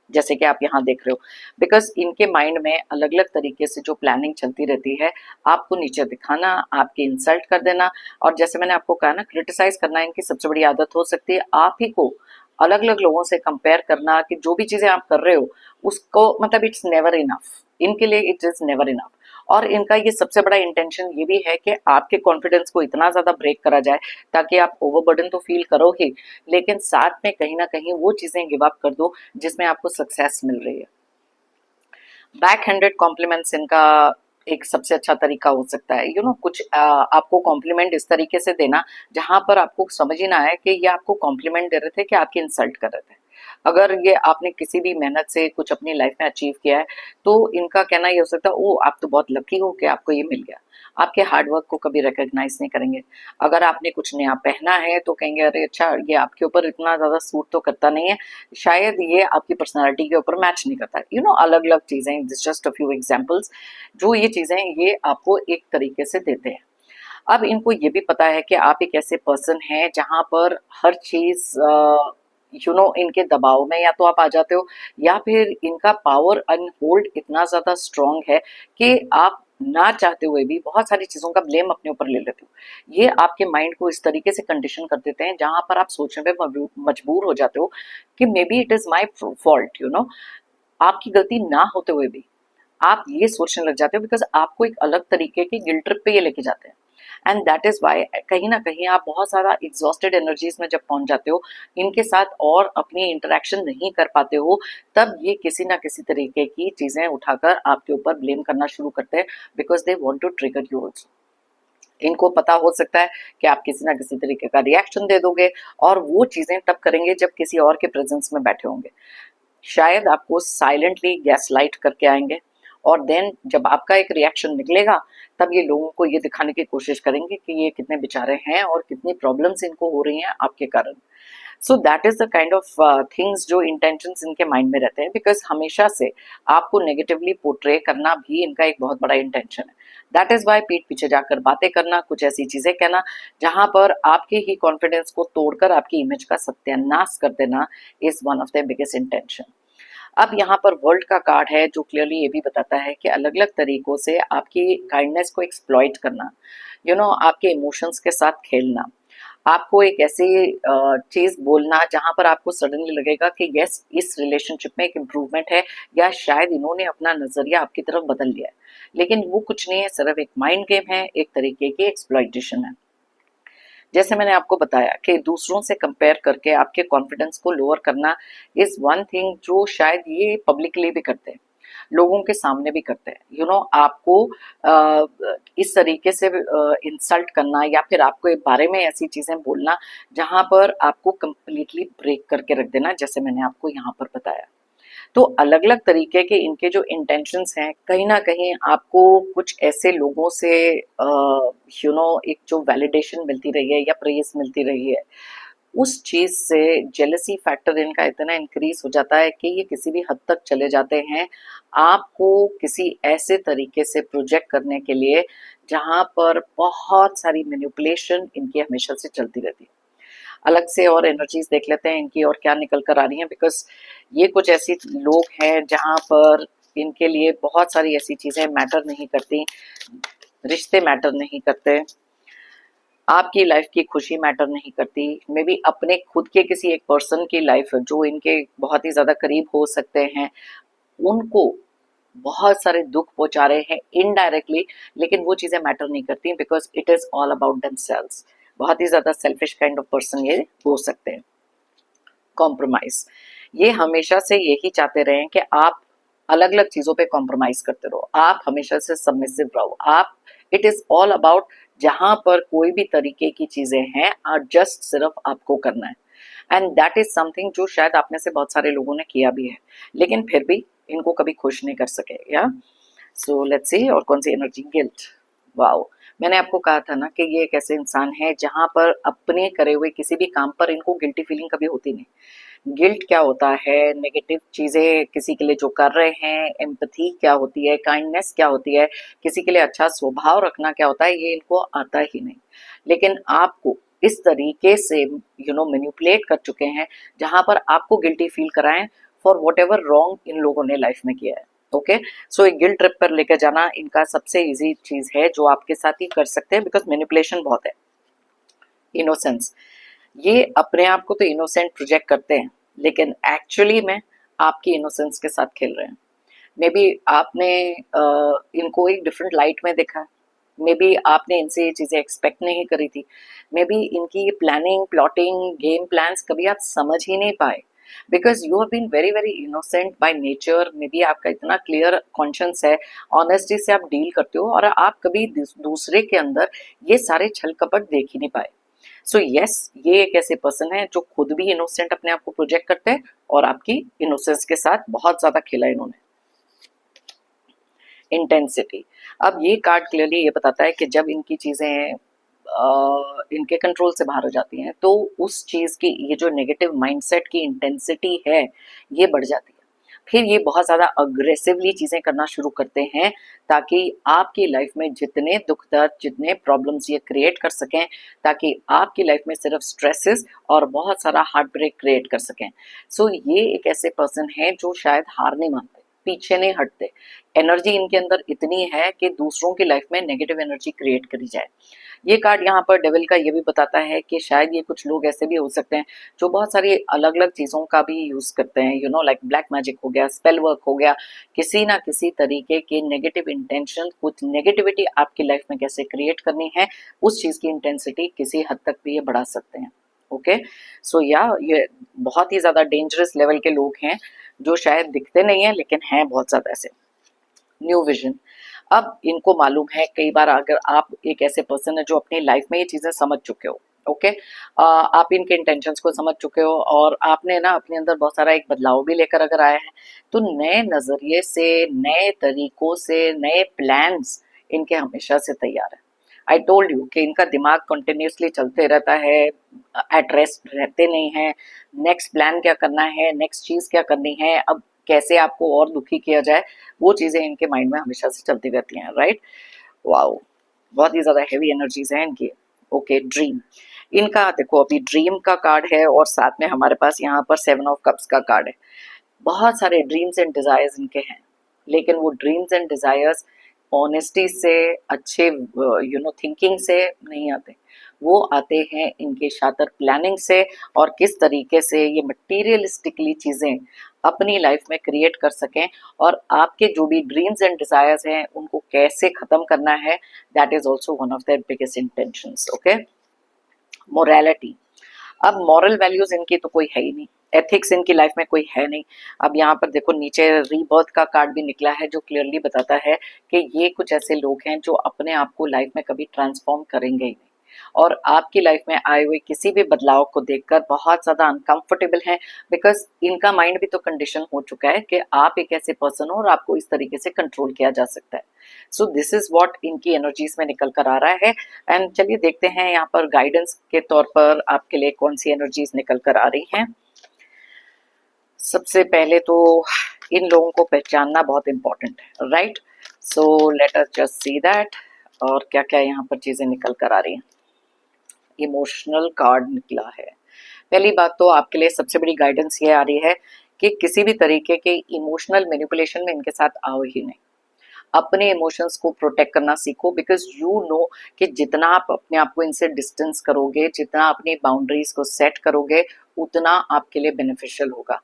Speaker 1: जैसे कि आप यहाँ देख रहे हो, बिकॉज इनके माइंड में अलग अलग तरीके से जो प्लानिंग चलती रहती है, आपको नीचे दिखाना, आपकी इंसल्ट कर देना, और जैसे मैंने आपको कहा ना, क्रिटिसाइज करना इनकी सबसे बड़ी आदत हो सकती है। आप ही को अलग अलग लोगों से कंपेयर करना कि जो भी चीजें आप कर रहे हो उसको, मतलब इट्स नेवर इनफ, इनके लिए इट इज नेवर इनफ। और इनका ये सबसे बड़ा इंटेंशन ये भी है कि आपके कॉन्फिडेंस को इतना ज़्यादा ब्रेक करा जाए ताकि आप ओवरबर्डन तो फील करो ही, लेकिन साथ में कहीं ना कहीं वो चीज़ें गिव अप कर दो जिसमें आपको सक्सेस मिल रही है। बैक हैंडेड कॉम्प्लीमेंट्स इनका एक सबसे अच्छा तरीका हो सकता है। कुछ आपको कॉम्प्लीमेंट इस तरीके से देना जहां पर आपको समझ ही ना आए कि ये आपको कॉम्प्लीमेंट दे रहे थे कि आपकी इंसल्ट कर रहे थे। अगर ये आपने किसी भी मेहनत से कुछ अपनी लाइफ में अचीव किया है तो इनका कहना ये हो सकता है, ओ आप तो बहुत लकी हो कि आपको ये मिल गया। आपके हार्डवर्क को कभी रिकॉग्नाइज नहीं करेंगे। अगर आपने कुछ नया पहना है तो कहेंगे अरे अच्छा ये आपके ऊपर इतना ज्यादा सूट तो करता नहीं है, शायद ये आपकी पर्सनालिटी के ऊपर मैच नहीं करता। अलग अलग चीजें, this just a few examples, जो ये चीजें ये आपको एक तरीके से देते हैं। अब इनको ये भी पता है कि आप एक ऐसे पर्सन हैं जहां पर हर चीज इनके दबाव में या तो आप आ जाते हो, या फिर इनका पावर एंड होल्ड इतना ज्यादा स्ट्रांग है कि आप ना चाहते हुए भी बहुत सारी चीजों का ब्लेम अपने ऊपर ले लेते हो। ये आपके माइंड को इस तरीके से कंडीशन कर देते हैं जहां पर आप सोचने पे मजबूर हो जाते हो कि may be it is my fault. आपकी गलती ना होते हुए भी आप ये सोचने लग जाते हो बिकॉज आपको एक अलग तरीके की गिल्ट ट्रिप पे ये लेके जाते हैं। एंड दैट इज वाई कहीं ना कहीं आप बहुत सारा एग्जॉस्टेड एनर्जीज में जब पहुंच जाते हो, इनके साथ और अपनी इंटरेक्शन नहीं कर पाते हो, तब ये किसी ना किसी तरीके की चीजें उठाकर आपके ऊपर ब्लेम करना शुरू करते हैं because they want to trigger you also. इनको पता हो सकता है कि आप किसी ना किसी तरीके का रिएक्शन दे दोगे, और वो चीजें तब करेंगे जब किसी और के प्रेजेंस में बैठे होंगे। शायद आपको साइलेंटली गैस लाइट करके आएंगे, और देन जब आपका एक रिएक्शन निकलेगा तब ये लोगों को ये दिखाने की कोशिश करेंगे कि ये कितने बेचारे हैं और कितनी प्रॉब्लम्स इनको हो रही हैं आपके कारण। So that is the kind of things जो इंटेंशंस इनके माइंड में रहते हैं, बिकॉज हमेशा से आपको नेगेटिवली पोर्ट्रे करना भी इनका एक बहुत बड़ा इंटेंशन है। दैट इज वाई पीठ पीछे जाकर बातें करना, कुछ ऐसी चीजें कहना जहां पर आपके ही कॉन्फिडेंस को तोड़कर आपकी इमेज का सत्यानाश कर देना is one of the biggest intention. अब यहाँ पर वर्ल्ड का कार्ड है जो क्लियरली ये भी बताता है कि अलग अलग तरीकों से आपकी काइंडनेस को एक्सप्लॉइट करना, आपके इमोशंस के साथ खेलना, आपको एक ऐसी चीज बोलना जहां पर आपको सडनली लगेगा कि यस इस रिलेशनशिप में एक इम्प्रूवमेंट है, या शायद इन्होंने अपना नजरिया आपकी तरफ बदल लिया है, लेकिन वो कुछ नहीं है, सिर्फ एक माइंड गेम है, एक तरीके की एक्सप्लॉइटेशन है। जैसे मैंने आपको बताया कि दूसरों से कंपेयर करके आपके कॉन्फिडेंस को लोअर करना इज वन थिंग जो शायद ये पब्लिकली भी करते हैं, लोगों के सामने भी करते हैं। आपको इस तरीके से इंसल्ट करना या फिर आपको एक बारे में ऐसी चीजें बोलना जहां पर आपको कंप्लीटली ब्रेक करके रख देना, जैसे मैंने आपको यहाँ पर बताया। तो अलग अलग तरीके के इनके जो इंटेंशंस हैं, कहीं ना कहीं आपको कुछ ऐसे लोगों से एक जो वैलिडेशन मिलती रही है या प्रेज मिलती रही है, उस चीज से जेलसी फैक्टर इनका इतना इंक्रीज हो जाता है कि ये किसी भी हद तक चले जाते हैं आपको किसी ऐसे तरीके से प्रोजेक्ट करने के लिए जहां पर बहुत सारी मैनिपुलेशन इनकी हमेशा से चलती रहती है। अलग से और एनर्जीज देख लेते हैं इनकी और क्या निकल कर आ रही हैं, बिकॉज ये कुछ ऐसी लोग हैं जहां पर इनके लिए बहुत सारी ऐसी चीजें मैटर नहीं करती, रिश्ते मैटर नहीं करते, आपकी लाइफ की खुशी मैटर नहीं करती, मे बी अपने खुद के किसी एक पर्सन की लाइफ जो इनके बहुत ही ज्यादा करीब हो सकते हैं उनको बहुत सारे दुख पहुंचा रहे हैं इनडायरेक्टली, लेकिन वो चीजें मैटर नहीं करती because it is all about themselves. बहुत ही ज्यादा सेल्फिश काइंड ऑफ पर्सन ये हो सकते हैं। कॉम्प्रोमाइज, ये हमेशा से यही चाहते रहे हैं कि आप अलग अलग चीजों पे कॉम्प्रोमाइज करते रहो, आप हमेशा से सबमिसिव रहो, आप इट इज ऑल अबाउट जहां पर कोई भी तरीके की चीजें हैं जस्ट सिर्फ आपको करना है। एंड दैट इज समथिंग जो शायद आप में से बहुत सारे लोगों ने किया भी है, लेकिन फिर भी इनको कभी खुश नहीं कर सके। या सो लेट्स सी और कौन सी एनर्जी, गिल्ट। वाओ, मैंने आपको कहा था ना कि ये एक ऐसे इंसान है जहां पर अपने करे हुए किसी भी काम पर इनको गिल्टी फीलिंग कभी होती नहीं। गिल्ट क्या होता है, नेगेटिव चीजें किसी के लिए जो कर रहे हैं, एम्पैथी क्या होती है, काइंडनेस क्या होती है, किसी के लिए अच्छा स्वभाव रखना क्या होता है, ये इनको आता ही नहीं। लेकिन आपको इस तरीके से मैनिपुलेट कर चुके हैं जहां पर आपको गिल्टी फील कराएं for what ever wrong in लोगों ने लाइफ में किया है। ओके, सो एक गिल्ट ट्रिप पर लेकर जाना इनका सबसे इजी चीज है जो आपके साथ ही कर सकते हैं, बिकॉज मैनिपुलेशन बहुत है। इनोसेंस, ये अपने आप को तो इनोसेंट प्रोजेक्ट करते हैं लेकिन एक्चुअली में आपकी इनोसेंस के साथ खेल रहे हैं। मे बी आपने इनको एक डिफरेंट लाइट में देखा, मे बी आपने इनसे ये चीज़ें एक्सपेक्ट नहीं करी थी, मे बी इनकी ये प्लानिंग प्लॉटिंग गेम प्लान्स कभी आप समझ ही नहीं पाए, because you have been very very innocent by nature. Maybe आपका इतना क्लियर कॉन्शियंस है, ऑनेस्टी से आप डील करते हो, और आप कभी दूसरे के अंदर ये सारे छल कपट देख ही नहीं पाए। सो यस, ये एक ऐसे पर्सन है जो खुद भी इनोसेंट अपने आप को प्रोजेक्ट करते हैं, और आपकी इनोसेंस के साथ बहुत ज्यादा खेला इन्होंने। इंटेंसिटी, अब ये कार्ड क्लियरली ये बताता है कि जब इनकी चीजें इनके कंट्रोल से बाहर हो जाती हैं, तो उस चीज की ये जो नेगेटिव माइंडसेट की इंटेंसिटी है ये बढ़ जाती है। फिर ये बहुत ज्यादा अग्रेसिवली चीजें करना शुरू करते हैं, ताकि आपकी लाइफ में जितने दुख दर्द जितने प्रॉब्लम्स ये क्रिएट कर सकें, ताकि आपकी लाइफ में सिर्फ स्ट्रेसेस और बहुत सारा हार्ट ब्रेक क्रिएट कर सकें। सो ये एक ऐसे पर्सन है जो शायद हार नहीं मानते, पीछे नहीं हटते। एनर्जी इनके अंदर इतनी है कि दूसरों की लाइफ में नेगेटिव एनर्जी क्रिएट करी जाए। ये कार्ड यहाँ पर डेविल का ये भी बताता है कि शायद ये कुछ लोग ऐसे भी हो सकते हैं जो बहुत सारी अलग अलग चीजों का भी यूज करते हैं, you know, like black magic हो गया, स्पेल वर्क हो गया, किसी ना किसी तरीके के नेगेटिव इंटेंशन, कुछ नेगेटिविटी आपकी लाइफ में कैसे क्रिएट करनी है, उस चीज की इंटेंसिटी किसी हद तक भी ये बढ़ा सकते हैं। ओके, सो या ये बहुत ही ज्यादा डेंजरस लेवल के लोग हैं, जो शायद दिखते नहीं है लेकिन हैं बहुत ज्यादा ऐसे। न्यू विजन, अब इनको मालूम है, कई बार अगर आप एक ऐसे पर्सन है जो अपनी लाइफ में ये चीजें समझ चुके हो, ओके, आप इनके इंटेंशंस को समझ चुके हो, और आपने ना अपने अंदर बहुत सारा एक बदलाव भी लेकर अगर आया है, तो नए नजरिए से, नए तरीकों से, नए प्लान्स इनके हमेशा से तैयार है। आई टोल्ड यू कि इनका दिमाग कंटिन्यूसली चलते रहता है, एट रेस्ट रहते नहीं है। नेक्स्ट प्लान क्या करना है, नेक्स्ट चीज क्या करनी है, अब कैसे आपको और दुखी किया जाए, वो चीजें इनके माइंड में हमेशा से चलती रहती हैं, राइट। वाओ, बहुत ही ज्यादा हेवी एनर्जीज हैं इनकी। ओके, ड्रीम, इनका देखो अभी ड्रीम का कार्ड है, और साथ में हमारे पास यहाँ पर 7 ऑफ कप्स का कार्ड है। बहुत सारे ड्रीम्स एंड डिजायर्स इनके हैं, लेकिन वो ड्रीम्स एंड डिजायर्स ऑनेस्टी से, अच्छे यू नो थिंकिंग से नहीं आते, वो आते हैं इनके शातर प्लानिंग से, और किस तरीके से ये मटीरियलिस्टिकली चीजें अपनी लाइफ में क्रिएट कर सकें, और आपके जो भी ड्रीम्स एंड डिजायर्स हैं उनको कैसे खत्म करना है, that is also one of their biggest intentions. Okay, morality, अब मॉरल वैल्यूज इनकी तो कोई है ही नहीं, एथिक्स इनकी लाइफ में कोई है नहीं। अब यहाँ पर देखो नीचे रीबर्थ का कार्ड भी निकला है, जो क्लियरली बताता है कि ये कुछ ऐसे लोग हैं जो अपने आप को लाइफ में कभी ट्रांसफॉर्म करेंगे ही नहीं, और आपकी लाइफ में आए हुए किसी भी बदलाव को देखकर बहुत ज्यादा अनकंफर्टेबल हैं, बिकॉज इनका माइंड भी तो कंडीशन हो चुका है कि आप एक ऐसे पर्सन हो और आपको इस तरीके से कंट्रोल किया जा सकता है। सो दिस इज व्हाट इनकी एनर्जीज में निकल कर आ रहा है। एंड चलिए देखते हैं यहाँ पर गाइडेंस के तौर पर आपके लिए कौन सी एनर्जीज निकल कर आ रही हैं। सबसे पहले तो इन लोगों को पहचानना बहुत इंपॉर्टेंट है, right. So let us just see that, और क्या क्या यहाँ पर चीजें निकल कर आ रही हैं। इमोशनल कार्ड निकला है। पहली बात तो आपके लिए सबसे बड़ी गाइडेंस ये आ रही है कि किसी भी तरीके के इमोशनल मैनिपुलेशन में इनके साथ आओ ही नहीं। अपने इमोशंस को प्रोटेक्ट करना सीखो, बिकॉज यू नो कि जितना आप अपने आप को इनसे डिस्टेंस करोगे, जितना अपनी बाउंड्रीज को सेट करोगे, उतना आपके लिए बेनिफिशियल होगा,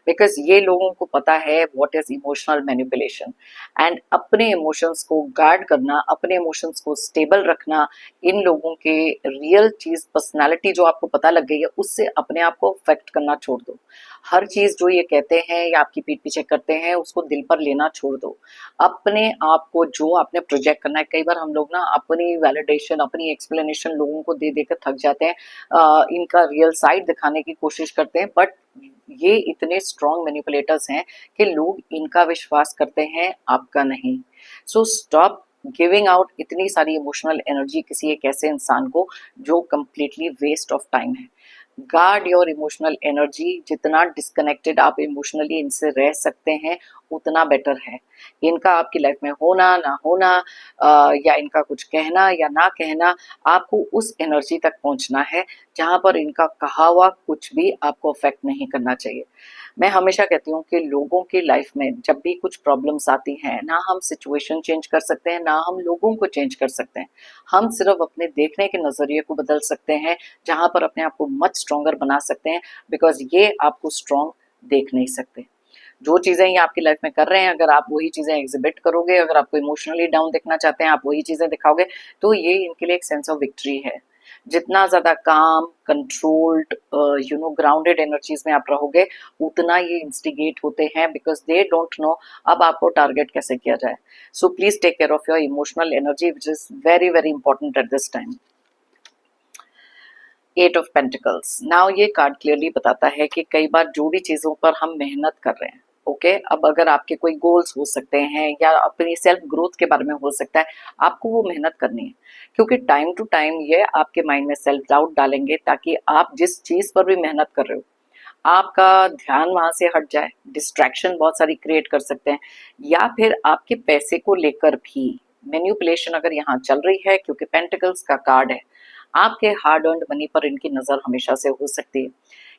Speaker 1: बिकॉज ये लोगों को पता है what is emotional manipulation. And अपने इमोशंस को गार्ड करना, अपने इमोशंस को स्टेबल रखना, इन लोगों के रियल चीज पर्सनालिटी जो आपको पता लग गई है, उससे अपने आप को अफेक्ट करना छोड़ दो। हर चीज जो ये कहते हैं या आपकी पीठ पीछे करते हैं उसको दिल पर लेना छोड़ दो। अपने आप को जो आपने प्रोजेक्ट करना है, कई बार हम लोग ना अपनी वैलिडेशन, अपनी एक्सप्लेनेशन लोगों को दे देकर थक जाते हैं, इनका रियल साइड दिखाने की कोशिश करते हैं, बट ये इतने स्ट्रॉन्ग मैनिपुलेटर्स हैं कि लोग इनका विश्वास करते हैं, आपका नहीं। सो स्टॉप गिविंग आउट इतनी सारी इमोशनल एनर्जी किसी एक ऐसे इंसान को जो कंप्लीटली वेस्ट ऑफ टाइम है। गार्ड योर इमोशनल एनर्जी, जितना डिस्कनेक्टेड आप इमोशनली इनसे रह सकते हैं उतना बेटर है। इनका आपकी लाइफ में होना ना होना, या इनका कुछ कहना या ना कहना, आपको उस एनर्जी तक पहुंचना है जहां पर इनका कहा हुआ कुछ भी आपको अफेक्ट नहीं करना चाहिए। मैं हमेशा कहती हूँ कि लोगों की लाइफ में जब भी कुछ प्रॉब्लम्स आती हैं, ना हम सिचुएशन चेंज कर सकते हैं, ना हम लोगों को चेंज कर सकते हैं। हम सिर्फ अपने देखने के नजरिए को बदल सकते हैं, जहां पर अपने आप को मच स्ट्रॉन्गर बना सकते हैं, बिकॉज ये आपको स्ट्रॉन्ग देख नहीं सकते। जो चीजें ये आपकी लाइफ में कर रहे हैं, अगर आप वही चीजें एग्जिबिट करोगे, अगर आपको इमोशनली डाउन दिखना चाहते हैं, आप वही चीजें दिखाओगे, तो ये इनके लिए एक सेंस ऑफ विक्ट्री है। जितना ज्यादा काम, कंट्रोल्ड, ग्राउंडेड एनर्जीज में आप रहोगे, उतना ये इंस्टिगेट होते हैं, बिकॉज दे डोंट नो अब आपको टारगेट कैसे किया जाए। So please take care of your emotional energy, which is very very important at this time. Eight of pentacles, now ये कार्ड क्लियरली बताता है कि कई बार जो भी चीजों पर हम मेहनत कर रहे हैं, ओके अब अगर आपके कोई गोल्स हो सकते हैं या अपनी सेल्फ ग्रोथ के बारे में हो सकता है, आपको वो मेहनत करनी है, क्योंकि टाइम टू टाइम ये आपके माइंड में सेल्फ डाउट डालेंगे, ताकि आप जिस चीज पर भी मेहनत कर रहे हो आपका ध्यान वहां से हट जाए। डिस्ट्रैक्शन बहुत सारी क्रिएट कर सकते हैं, या फिर आपके पैसे को लेकर भी मैन्युपुलेशन अगर यहाँ चल रही है, क्योंकि पेंटिकल्स का कार्ड है, आपके हार्ड अर्न्ड मनी पर इनकी नजर हमेशा से हो सकती है।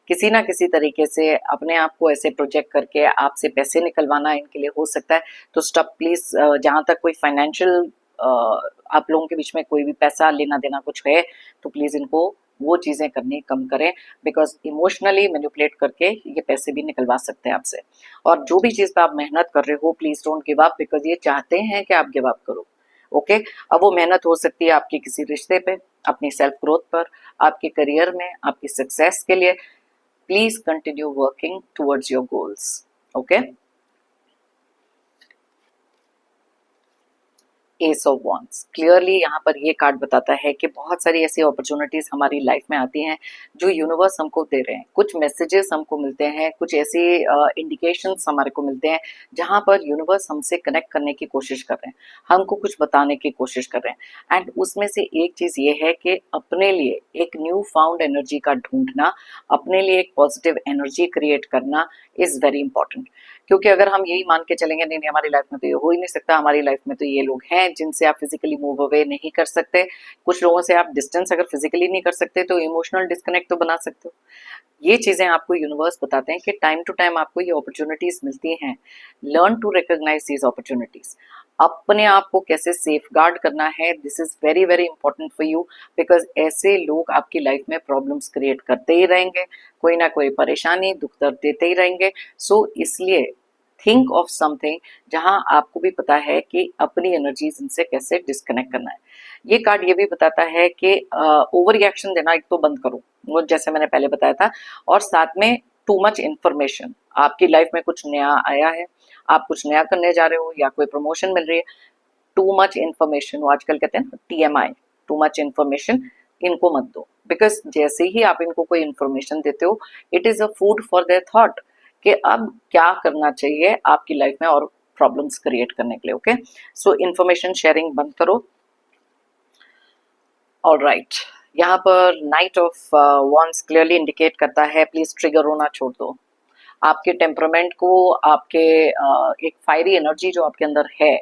Speaker 1: किसी ना किसी तरीके से अपने आप को ऐसे प्रोजेक्ट करके आपसे पैसे निकलवाना इनके लिए हो सकता है। तो स्टॉप प्लीज, जहां तक कोई फाइनेंशियल आप लोगों के बीच में कोई भी पैसा लेना देना कुछ है, तो प्लीज इनको वो चीजें करनी कम करें, बिकॉज इमोशनली मैनिपुलेट करके ये पैसे भी निकलवा सकते हैं आपसे। और जो भी चीज पे आप मेहनत कर रहे हो, please don't give up, because ये चाहते हैं कि आप गिव अप करो। ओके अब वो मेहनत हो सकती है आपके किसी रिश्ते पे, अपनी सेल्फ ग्रोथ पर, आपके करियर में, आपकी सक्सेस के लिए। Please continue working towards your goals. Okay S of wands, clearly यहाँ पर ये कार्ड बताता है कि बहुत सारी ऐसी अपॉर्चुनिटीज हमारी लाइफ में आती हैं जो यूनिवर्स हमको दे रहे हैं। कुछ मैसेजेस हमको मिलते हैं, कुछ ऐसे इंडिकेशंस हमारे को मिलते हैं जहाँ पर यूनिवर्स हमसे कनेक्ट करने की कोशिश कर रहे हैं, हमको कुछ बताने की कोशिश कर रहे हैं। एंड उसमें से एक चीज ये है कि अपने लिए एक न्यू फाउंड एनर्जी का ढूंढना, अपने लिए एक पॉजिटिव एनर्जी क्रिएट करना इज वेरी इंपॉर्टेंट। क्योंकि अगर हम यही मान के चलेंगे नहीं नहीं हमारी लाइफ में तो ये हो ही नहीं सकता, हमारी लाइफ में तो ये लोग हैं जिनसे आप फिजिकली मूव अवे नहीं कर सकते, कुछ लोगों से आप डिस्टेंस अगर फिजिकली नहीं कर सकते तो इमोशनल डिस्कनेक्ट तो बना सकते हो। ये चीजें आपको यूनिवर्स बताते हैं कि टाइम टू टाइम आपको ये अपॉर्चुनिटीज मिलती हैं। Learn to recognise these opportunities. अपने आप को कैसे सेफ गार्ड करना है, this is very very important for you, because ऐसे लोग आपकी लाइफ में प्रॉब्लम्स क्रिएट करते ही रहेंगे, कोई ना कोई परेशानी दुख दर्द देते ही रहेंगे। सो इसलिए थिंक ऑफ समथिंग जहां आपको भी पता है कि अपनी एनर्जीज इनसे कैसे डिस्कनेक्ट करना है। ये कार्ड ये भी बताता है कि ओवर रिएक्शन देना एक तो बंद करो, वो जैसे मैंने पहले बताया था, और साथ में टू मच इन्फॉर्मेशन, आपकी लाइफ में कुछ नया आया है, आप कुछ नया करने जा रहे हो या कोई प्रमोशन मिल रही है, टू मच इन्फॉर्मेशन, वो आजकल कहते हैं ना TMI, टू मच इन्फॉर्मेशन, इनको मत दो। बिकॉज जैसे ही आप इनको कोई इन्फॉर्मेशन देते हो, it is a food for their thought कि अब क्या करना चाहिए आपकी लाइफ में और प्रॉब्लम्स क्रिएट करने के लिए। ओके सो इन्फॉर्मेशन शेयरिंग बंद करो। ऑल राइट, यहाँ पर night of wands clearly indicate करता है प्लीज ट्रिगर होना छोड़ दो। आपके टेम्परामेंट को, आपके एक फायरी एनर्जी जो आपके अंदर है,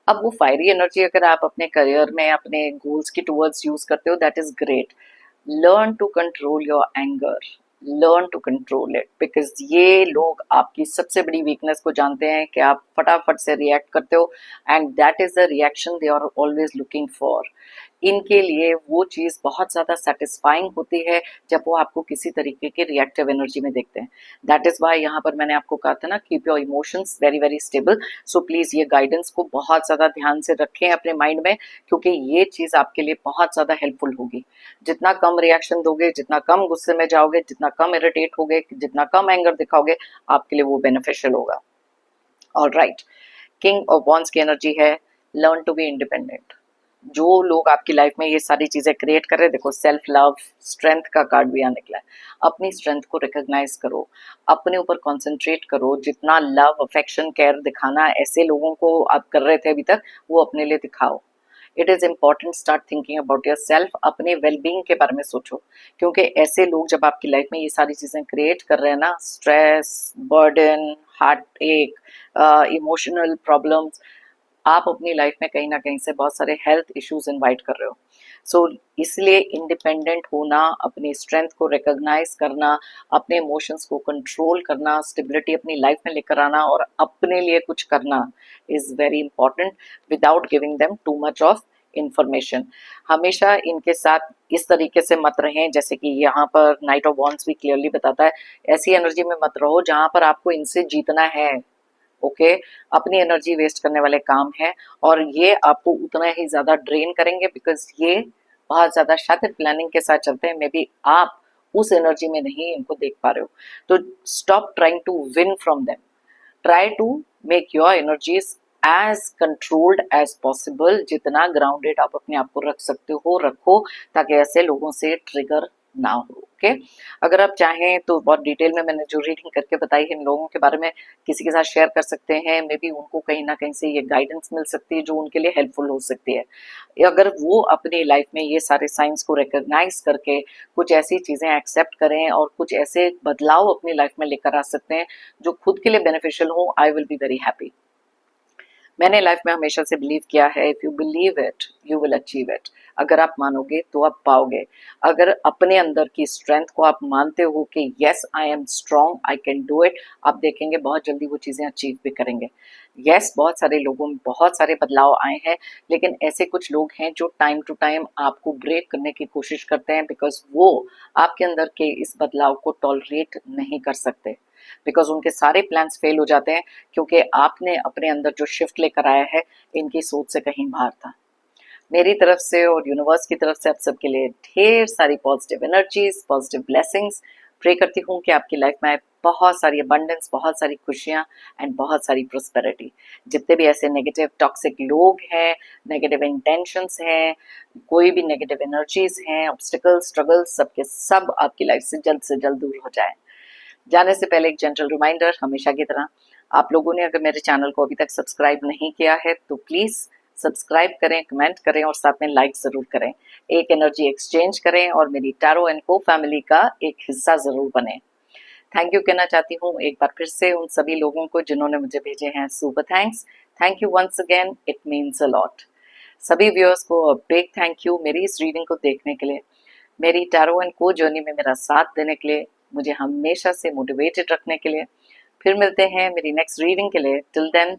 Speaker 1: अब वो फायरी एनर्जी अगर आप अपने करियर में अपने गोल्स की टूवर्ड्स यूज करते हो, that is great. Learn to control your anger, learn to control it, because ये लोग आपकी सबसे बड़ी वीकनेस को जानते हैं कि आप फटाफट से रिएक्ट करते हो, and that is the reaction they are always looking for. इनके लिए वो चीज बहुत ज्यादा सेटिस्फाइंग होती है जब वो आपको किसी तरीके की रिएक्टिव एनर्जी में देखते हैं। दैट इज वाई यहाँ पर मैंने आपको कहा था ना, keep your emotions very very stable. So please ये गाइडेंस को बहुत ज्यादा ध्यान से रखें अपने माइंड में, क्योंकि ये चीज आपके लिए बहुत ज्यादा हेल्पफुल होगी। जितना कम रिएक्शन दोगे, जितना कम गुस्से में जाओगे, जितना कम इरिटेट होगे, जितना कम एंगर दिखाओगे, आपके लिए वो बेनिफिशियल होगा। All right, king of wands की एनर्जी है लर्न टू बी इंडिपेंडेंट। जो लोग आपकी लाइफ में ये सारी चीजें क्रिएट कर रहे हैं, देखो सेल्फ लव, स्ट्रेंथ का कार्ड भी यहाँ निकला है। अपनी स्ट्रेंथ को रिकॉग्नाइज करो, अपने ऊपर कंसंट्रेट करो, जितना लव अफेक्शन केयर दिखाना ऐसे लोगों को आप कर रहे थे अभी तक, वो अपने लिए दिखाओ। It is important start thinking about your self, अपने वेलबींग के बारे में सोचो, क्योंकि ऐसे लोग जब आपकी लाइफ में ये सारी चीजें क्रिएट कर रहे हैं ना, स्ट्रेस, बर्डन, हार्ट एक, इमोशनल प्रॉब्लम्स, आप अपनी लाइफ में कहीं ना कहीं से बहुत सारे हेल्थ इश्यूज इनवाइट कर रहे हो। सो इसलिए इंडिपेंडेंट होना, अपनी स्ट्रेंथ को रिकॉग्नाइज करना, अपने इमोशंस को कंट्रोल करना, स्टेबिलिटी अपनी लाइफ में लेकर आना और अपने लिए कुछ करना is very important, without giving them too much of information. हमेशा इनके साथ इस तरीके से मत रहें, जैसे कि यहाँ पर नाइट ऑफ वॉन्ड्स भी क्लियरली बताता है, ऐसी एनर्जी में मत रहो जहां पर आपको इनसे जीतना है। ओके, अपनी एनर्जी वेस्ट करने वाले काम है और ये आपको उतना ही ज्यादा ड्रेन करेंगे, बिकॉज ये बहुत ज्यादा शातिर प्लानिंग के साथ चलते हैं। मे बी आप उस एनर्जी में नहीं इनको देख पा रहे हो, तो stop trying to win from them, try to make your energies as controlled as possible. जितना ग्राउंडेड आप अपने आप को रख सकते हो रखो, ताकि ऐसे लोगों से ट्रिगर ना हो। ओके, अगर आप चाहें तो बहुत डिटेल में मैंने जो रीडिंग करके बताई है इन लोगों के बारे में किसी के साथ शेयर कर सकते हैं। मे बी उनको कहीं ना कहीं से ये गाइडेंस मिल सकती है जो उनके लिए हेल्पफुल हो सकती है। अगर वो अपनी लाइफ में ये सारे साइंस को रिकॉग्नाइज करके कुछ ऐसी चीजें एक्सेप्ट करें और कुछ ऐसे बदलाव अपनी लाइफ में लेकर आ सकते हैं जो खुद के लिए बेनिफिशियल हो, I will be very happy. मैंने लाइफ में हमेशा से बिलीव किया है, if you believe it you will achieve it. अगर आप मानोगे तो आप पाओगे। अगर अपने अंदर की स्ट्रेंथ को आप मानते हो कि yes I am strong, I can do it, आप देखेंगे बहुत जल्दी वो चीजें अचीव भी करेंगे। यस, बहुत सारे लोगों में बहुत सारे बदलाव आए हैं, लेकिन ऐसे कुछ लोग हैं जो टाइम टू टाइम आपको ब्रेक करने की कोशिश करते हैं, बिकॉज वो आपके अंदर के इस बदलाव को टॉलरेट नहीं कर सकते, बिकॉज उनके सारे प्लान्स फेल हो जाते हैं, क्योंकि आपने अपने अंदर जो शिफ्ट लेकर आया है इनकी सोच से कहीं बाहर था। मेरी तरफ से और यूनिवर्स की तरफ से आप सबके लिए ढेर सारी positive energies, positive blessings. Pray करती हूँ कि आपकी लाइफ में बहुत सारी अबंडेंस, बहुत सारी खुशियाँ एंड बहुत सारी प्रोस्पेरिटी। जितने भी ऐसे नेगेटिव टॉक्सिक लोग हैं, नेगेटिव इंटेंशंस हैं, कोई भी नेगेटिव एनर्जीज हैं, ऑब्स्टिकल्स, स्ट्रगल्स, सबके सब आपकी लाइफ से जल्द दूर हो जाए। जाने से पहले एक जेंटल रिमाइंडर, हमेशा की तरह आप लोगों ने अगर मेरे चैनल को अभी तक सब्सक्राइब नहीं किया है तो प्लीज सब्सक्राइब करें, कमेंट करें और साथ में लाइक जरूर करें। एक एनर्जी एक्सचेंज करें और मेरी टैरो एंड को फैमिली का एक हिस्सा जरूर बने। थैंक यू कहना चाहती हूँ एक बार फिर से उन सभी लोगों को जिन्होंने मुझे भेजे हैं super thanks. Thank you once again, it means a lot. सभी व्यूअर्स को बिग थैंक यू मेरी इस रीडिंग को देखने के लिए, मेरी टैरो एंड को जर्नी में मेरा साथ देने के लिए, मुझे हमेशा से मोटिवेटेड रखने के लिए। फिर मिलते हैं मेरी नेक्स्ट रीडिंग के लिए। Till then,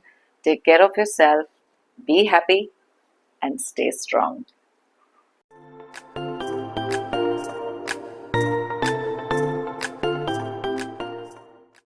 Speaker 1: take care of yourself, be happy and stay strong.